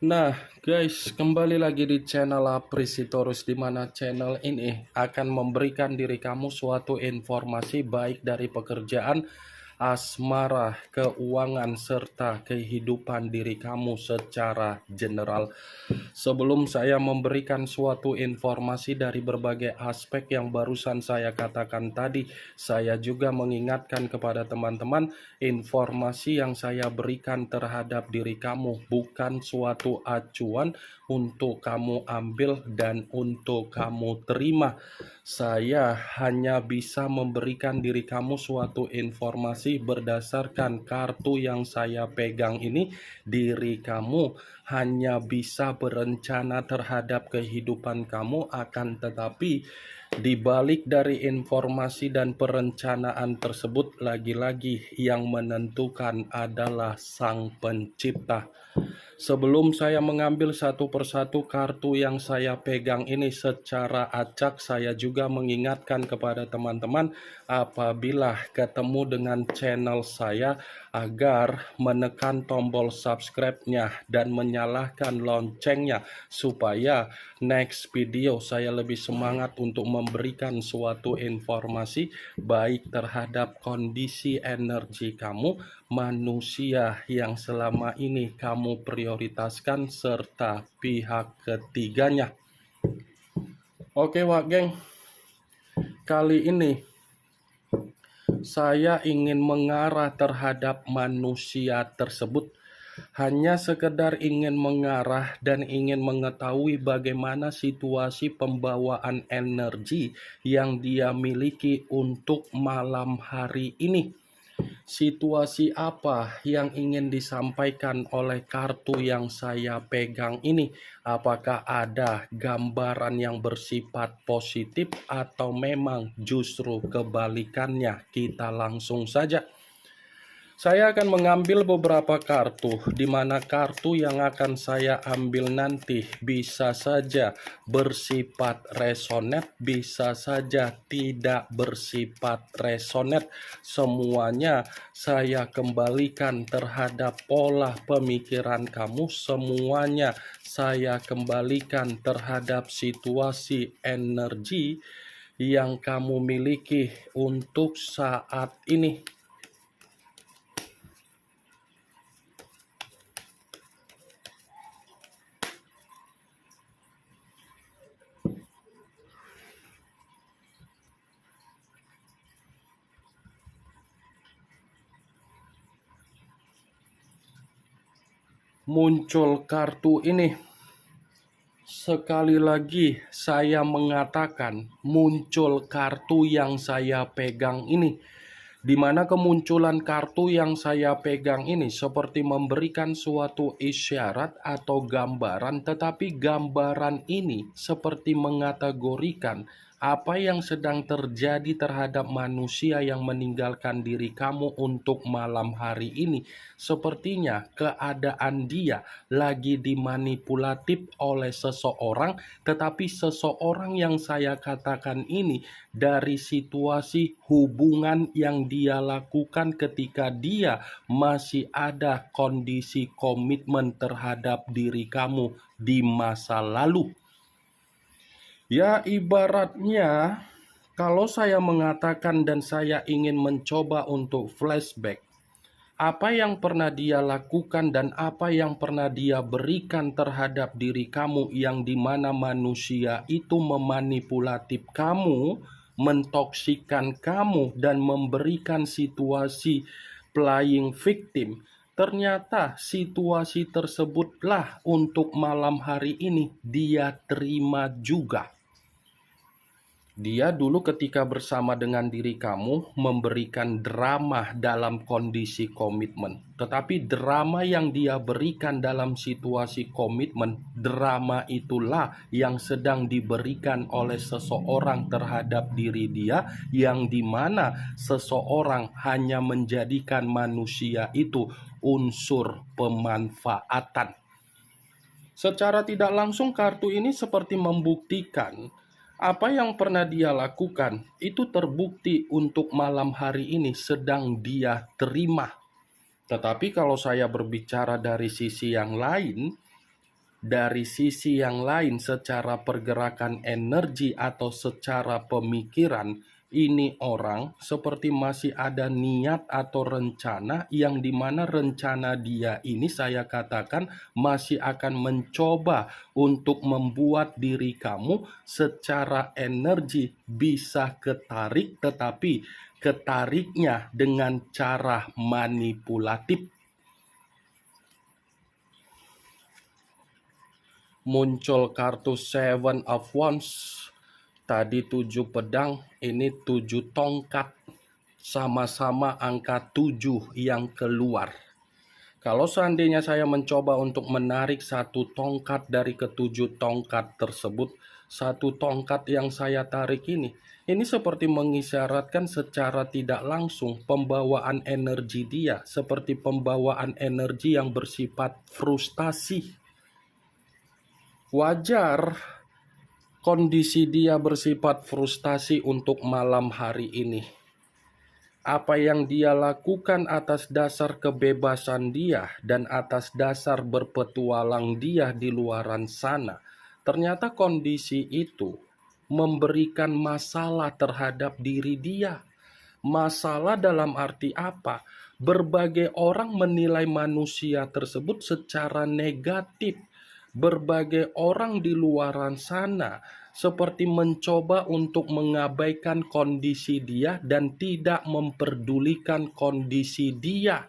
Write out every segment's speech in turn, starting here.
Nah, guys, kembali lagi di channel Aprisitorus, di mana channel ini akan memberikan diri kamu suatu informasi baik dari pekerjaan, asmara, keuangan, serta kehidupan diri kamu secara general. Sebelum saya memberikan suatu informasi dari berbagai aspek yang barusan saya katakan tadi, saya juga mengingatkan kepada teman-teman, informasi yang saya berikan terhadap diri kamu bukan suatu acuan untuk kamu ambil dan untuk kamu terima. Saya hanya bisa memberikan diri kamu suatu informasi berdasarkan kartu yang saya pegang ini. Diri kamu hanya bisa berencana terhadap kehidupan kamu, akan tetapi di balik dari informasi dan perencanaan tersebut, lagi-lagi yang menentukan adalah Sang Pencipta. Sebelum saya mengambil satu persatu kartu yang saya pegang ini secara acak, saya juga mengingatkan kepada teman-teman apabila ketemu dengan channel saya agar menekan tombol subscribe-nya dan menyalakan loncengnya supaya next video saya lebih semangat untuk memberikan suatu informasi baik terhadap kondisi energi kamu, manusia yang selama ini kamu prioritaskan, serta pihak ketiganya. Oke Wak Geng, kali ini saya ingin mengarah terhadap manusia tersebut. Hanya sekedar ingin mengarah dan ingin mengetahui bagaimana situasi pembawaan energi yang dia miliki untuk malam hari ini. Situasi apa yang ingin disampaikan oleh kartu yang saya pegang ini? Apakah ada gambaran yang bersifat positif atau memang justru kebalikannya? Kita langsung saja. Saya akan mengambil beberapa kartu, di mana kartu yang akan saya ambil nanti bisa saja bersifat resonate, bisa saja tidak bersifat resonate. Semuanya saya kembalikan terhadap pola pemikiran kamu, semuanya saya kembalikan terhadap situasi energi yang kamu miliki untuk saat ini. Muncul kartu ini. Sekali lagi saya mengatakan muncul kartu yang saya pegang ini, di mana kemunculan kartu yang saya pegang ini seperti memberikan suatu isyarat atau gambaran, tetapi gambaran ini seperti mengategorikan apa yang sedang terjadi terhadap manusia yang meninggalkan diri kamu untuk malam hari ini. Sepertinya keadaan dia lagi dimanipulatif oleh seseorang, tetapi seseorang yang saya katakan ini dari situasi hubungan yang dia lakukan ketika dia masih ada kondisi komitmen terhadap diri kamu di masa lalu. Ya, ibaratnya kalau saya mengatakan dan saya ingin mencoba untuk flashback, apa yang pernah dia lakukan dan apa yang pernah dia berikan terhadap diri kamu, yang dimana manusia itu memanipulatif kamu, mentoksikan kamu, dan memberikan situasi playing victim. Ternyata situasi tersebutlah untuk malam hari ini dia terima juga. Dia dulu ketika bersama dengan diri kamu memberikan drama dalam kondisi komitmen. Tetapi drama yang dia berikan dalam situasi komitmen, drama itulah yang sedang diberikan oleh seseorang terhadap diri dia, yang dimana seseorang hanya menjadikan manusia itu unsur pemanfaatan. Secara tidak langsung kartu ini seperti membuktikan apa yang pernah dia lakukan itu terbukti untuk malam hari ini sedang dia terima. Tetapi kalau saya berbicara dari sisi yang lain, dari sisi yang lain secara pergerakan energi atau secara pemikiran, ini orang seperti masih ada niat atau rencana yang dimana rencana dia ini saya katakan masih akan mencoba untuk membuat diri kamu secara energi bisa ketarik, tetapi ketariknya dengan cara manipulatif. Muncul kartu Seven of Wands. Tadi 7 pedang, ini 7 tongkat. Sama-sama angka 7 yang keluar. Kalau seandainya saya mencoba untuk menarik satu tongkat dari ketujuh tongkat tersebut, satu tongkat yang saya tarik ini seperti mengisyaratkan secara tidak langsung pembawaan energi dia, seperti pembawaan energi yang bersifat frustasi. Wajar kondisi dia bersifat frustasi untuk malam hari ini. Apa yang dia lakukan atas dasar kebebasan dia dan atas dasar berpetualang dia di luaran sana, ternyata kondisi itu memberikan masalah terhadap diri dia. Masalah dalam arti apa? Berbagai orang menilai manusia tersebut secara negatif. Berbagai orang di luaran sana seperti mencoba untuk mengabaikan kondisi dia dan tidak memperdulikan kondisi dia.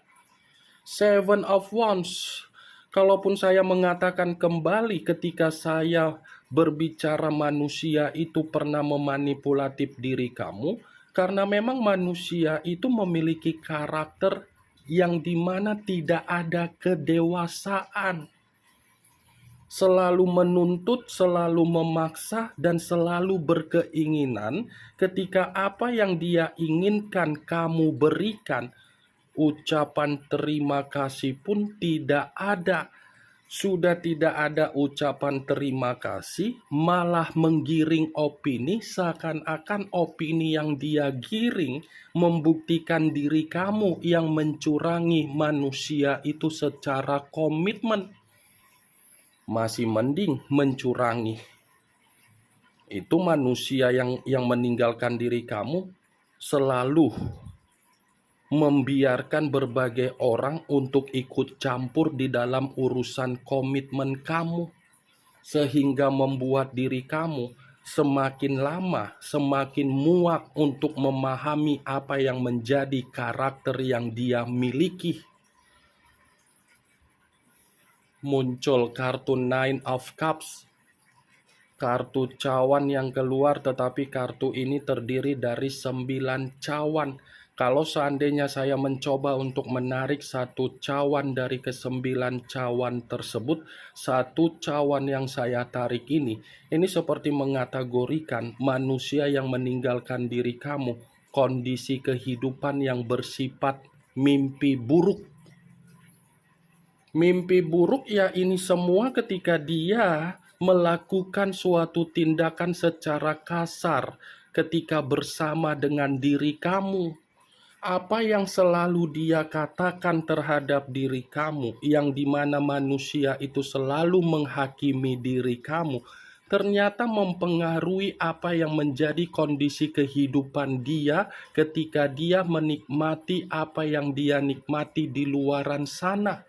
Seven of Wands. Kalaupun saya mengatakan kembali ketika saya berbicara manusia itu pernah memanipulatif diri kamu, karena memang manusia itu memiliki karakter yang dimana tidak ada kedewasaan. Selalu menuntut, selalu memaksa, dan selalu berkeinginan ketika apa yang dia inginkan kamu berikan, ucapan terima kasih pun tidak ada. Sudah tidak ada ucapan terima kasih, malah menggiring opini seakan-akan opini yang dia giring membuktikan diri kamu yang mencurangi manusia itu secara komitmen. Masih mending mencurangi. Itu manusia yang meninggalkan diri kamu selalu membiarkan berbagai orang untuk ikut campur di dalam urusan komitmen kamu, sehingga membuat diri kamu semakin lama semakin muak untuk memahami apa yang menjadi karakter yang dia miliki. Muncul kartu Nine of Cups, kartu cawan yang keluar, tetapi kartu ini terdiri dari 9 cawan. Kalau seandainya saya mencoba untuk menarik satu cawan dari ke-9 cawan tersebut, satu cawan yang saya tarik ini seperti mengategorikan manusia yang meninggalkan diri kamu, kondisi kehidupan yang bersifat mimpi buruk. Mimpi buruk ya ini semua ketika dia melakukan suatu tindakan secara kasar ketika bersama dengan diri kamu. Apa yang selalu dia katakan terhadap diri kamu, yang dimana manusia itu selalu menghakimi diri kamu, ternyata mempengaruhi apa yang menjadi kondisi kehidupan dia ketika dia menikmati apa yang dia nikmati di luaran sana.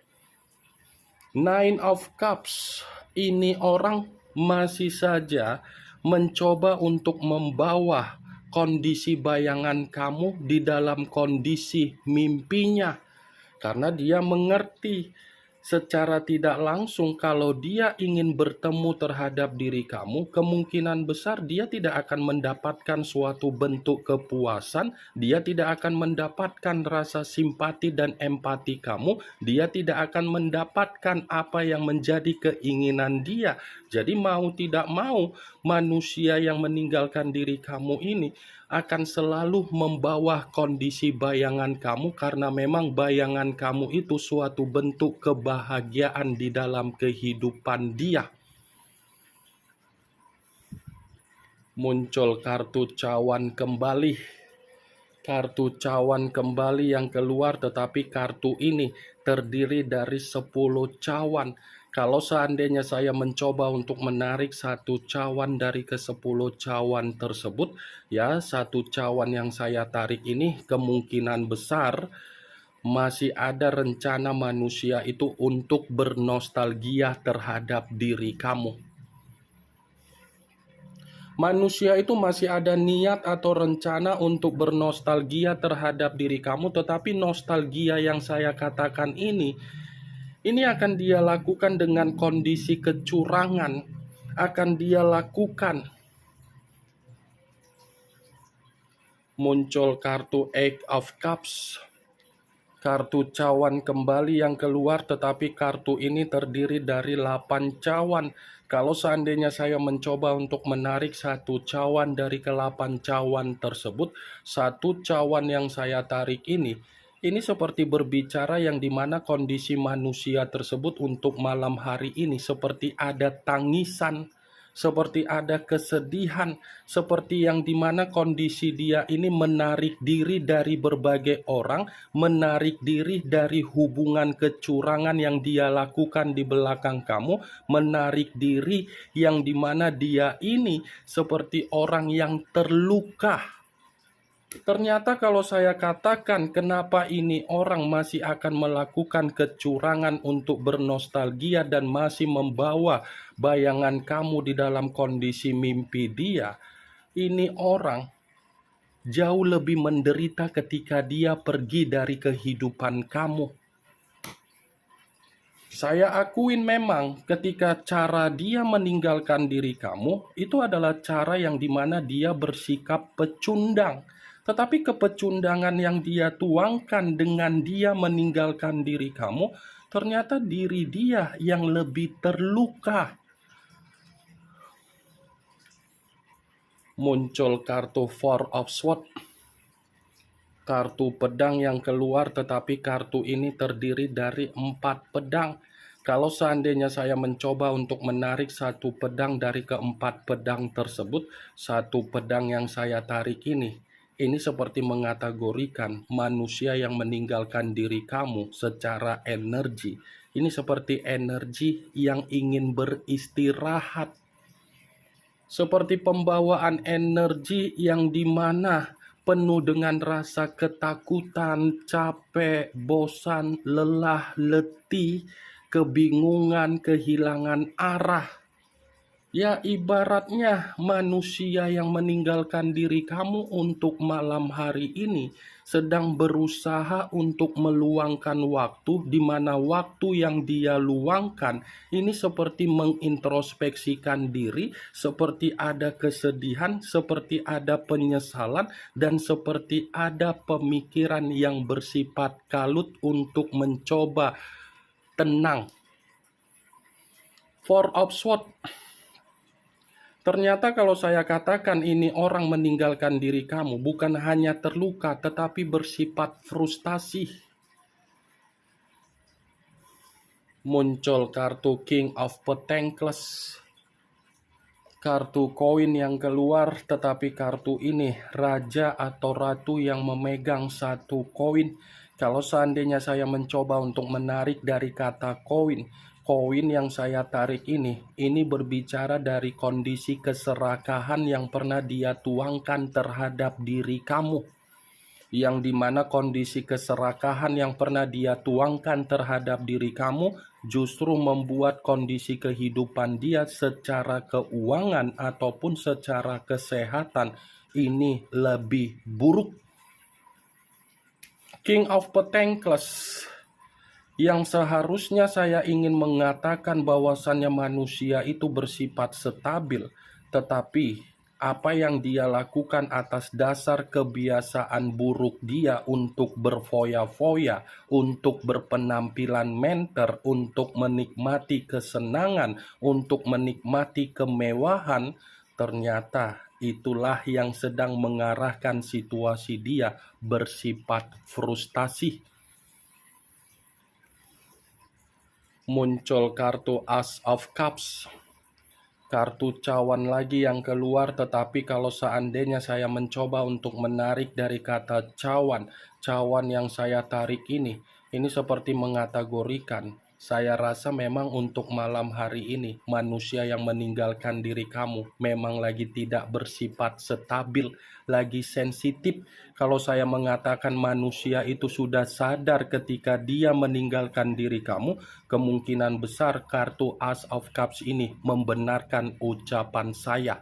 Nine of Cups, ini orang masih saja mencoba untuk membawa kondisi bayangan kamu di dalam kondisi mimpinya. Karena dia mengerti secara tidak langsung kalau dia ingin bertemu terhadap diri kamu, kemungkinan besar dia tidak akan mendapatkan suatu bentuk kepuasan, dia tidak akan mendapatkan rasa simpati dan empati kamu, dia tidak akan mendapatkan apa yang menjadi keinginan dia. Jadi mau tidak mau, manusia yang meninggalkan diri kamu ini akan selalu membawa kondisi bayangan kamu, karena memang bayangan kamu itu suatu bentuk kebahagiaan di dalam kehidupan dia. Muncul kartu cawan kembali. Kartu cawan kembali yang keluar, tetapi kartu ini terdiri dari 10 cawan. Kalau seandainya saya mencoba untuk menarik satu cawan dari ke-10 cawan tersebut, ya, satu cawan yang saya tarik ini kemungkinan besar masih ada rencana manusia itu untuk bernostalgia terhadap diri kamu. Manusia itu masih ada niat atau rencana untuk bernostalgia terhadap diri kamu, tetapi nostalgia yang saya katakan ini akan dia lakukan dengan kondisi kecurangan, akan dia lakukan. Muncul kartu Eight of Cups, kartu cawan kembali yang keluar, tetapi kartu ini terdiri dari 8 cawan. Kalau seandainya saya mencoba untuk menarik satu cawan dari ke-8 cawan tersebut, satu cawan yang saya tarik ini seperti berbicara yang dimana kondisi manusia tersebut untuk malam hari ini seperti ada tangisan, seperti ada kesedihan, seperti yang dimana kondisi dia ini menarik diri dari berbagai orang, menarik diri dari hubungan kecurangan yang dia lakukan di belakang kamu, menarik diri yang dimana dia ini seperti orang yang terluka. Ternyata kalau saya katakan kenapa ini orang masih akan melakukan kecurangan untuk bernostalgia dan masih membawa bayangan kamu di dalam kondisi mimpi dia, ini orang jauh lebih menderita ketika dia pergi dari kehidupan kamu. Saya akuin memang ketika cara dia meninggalkan diri kamu itu adalah cara yang dimana dia bersikap pecundang. Tetapi kepecundangan yang dia tuangkan dengan dia meninggalkan diri kamu, ternyata diri dia yang lebih terluka. Muncul kartu Four of Swords, kartu pedang yang keluar, tetapi kartu ini terdiri dari 4 pedang. Kalau seandainya saya mencoba untuk menarik satu pedang dari ke-4 pedang tersebut, satu pedang yang saya tarik ini seperti mengategorikan manusia yang meninggalkan diri kamu secara energi. Ini seperti energi yang ingin beristirahat. Seperti pembawaan energi yang dimana penuh dengan rasa ketakutan, capek, bosan, lelah, letih, kebingungan, kehilangan arah. Ya, ibaratnya manusia yang meninggalkan diri kamu untuk malam hari ini sedang berusaha untuk meluangkan waktu, di mana waktu yang dia luangkan ini seperti mengintrospeksikan diri, seperti ada kesedihan, seperti ada penyesalan, dan seperti ada pemikiran yang bersifat kalut untuk mencoba tenang. Four of Swords. Ternyata kalau saya katakan ini orang meninggalkan diri kamu bukan hanya terluka tetapi bersifat frustasi. Muncul kartu King of Pentacles, kartu koin yang keluar, tetapi kartu ini raja atau ratu yang memegang satu koin. Kalau seandainya saya mencoba untuk menarik dari kata koin yang saya tarik ini berbicara dari kondisi keserakahan yang pernah dia tuangkan terhadap diri kamu. Yang dimana kondisi keserakahan yang pernah dia tuangkan terhadap diri kamu justru membuat kondisi kehidupan dia secara keuangan ataupun secara kesehatan ini lebih buruk. King of Pentacles, yang seharusnya saya ingin mengatakan bahwasannya manusia itu bersifat stabil, tetapi apa yang dia lakukan atas dasar kebiasaan buruk dia untuk berfoya-foya, untuk berpenampilan menter, untuk menikmati kesenangan, untuk menikmati kemewahan, ternyata itulah yang sedang mengarahkan situasi dia bersifat frustasi. Muncul kartu Ace of Cups, kartu cawan lagi yang keluar, tetapi kalau seandainya saya mencoba untuk menarik dari kata cawan yang saya tarik ini seperti mengategorikan Saya rasa memang untuk malam hari ini, manusia yang meninggalkan diri kamu memang lagi tidak bersifat stabil, lagi sensitif. Kalau saya mengatakan manusia itu sudah sadar ketika dia meninggalkan diri kamu, kemungkinan besar kartu Ace of Cups ini membenarkan ucapan saya.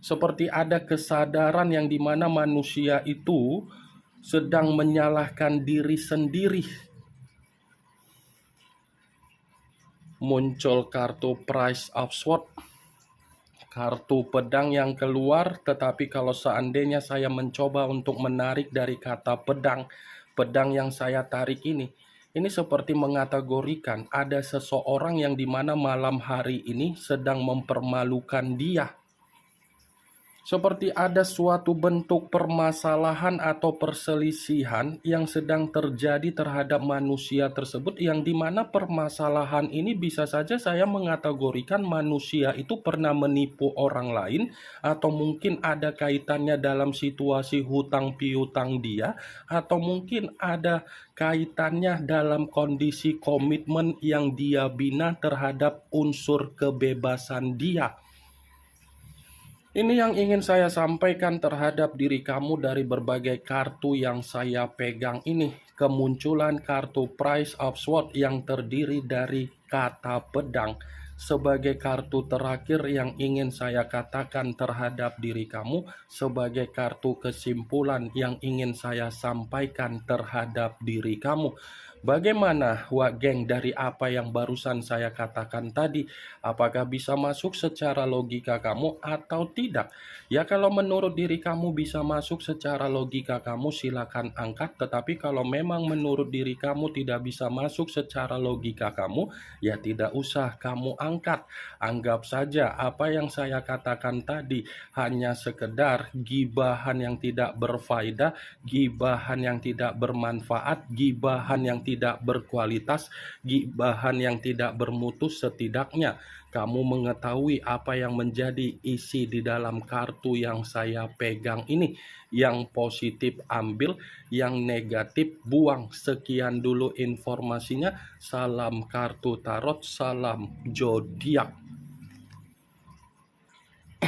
Seperti ada kesadaran yang dimana manusia itu sedang menyalahkan diri sendiri. Muncul kartu Price of Swords, kartu pedang yang keluar. Tetapi kalau seandainya saya mencoba untuk menarik dari kata pedang, pedang yang saya tarik ini seperti mengategorikan ada seseorang yang dimana malam hari ini sedang mempermalukan dia. Seperti ada suatu bentuk permasalahan atau perselisihan yang sedang terjadi terhadap manusia tersebut, yang dimana permasalahan ini bisa saja saya mengategorikan manusia itu pernah menipu orang lain, atau mungkin ada kaitannya dalam situasi hutang piutang dia, atau mungkin ada kaitannya dalam kondisi komitmen yang dia bina terhadap unsur kebebasan dia. Ini yang ingin saya sampaikan terhadap diri kamu dari berbagai kartu yang saya pegang ini. Kemunculan kartu Price of Swords yang terdiri dari kata pedang sebagai kartu terakhir yang ingin saya katakan terhadap diri kamu, sebagai kartu kesimpulan yang ingin saya sampaikan terhadap diri kamu. Bagaimana, Wak Geng, dari apa yang barusan saya katakan tadi? Apakah bisa masuk secara logika kamu atau tidak? Ya, kalau menurut diri kamu bisa masuk secara logika kamu, silakan angkat. Tetapi kalau memang menurut diri kamu tidak bisa masuk secara logika kamu, ya tidak usah kamu angkat. Anggap saja apa yang saya katakan tadi hanya sekedar gibahan yang tidak berfaedah, gibahan yang tidak bermanfaat, gibahan yang tidak berkualitas, gibahan yang tidak bermutu. Setidaknya kamu mengetahui apa yang menjadi isi di dalam kartu yang saya pegang ini. Yang positif ambil, yang negatif buang. Sekian dulu informasinya. Salam kartu tarot, salam zodiak.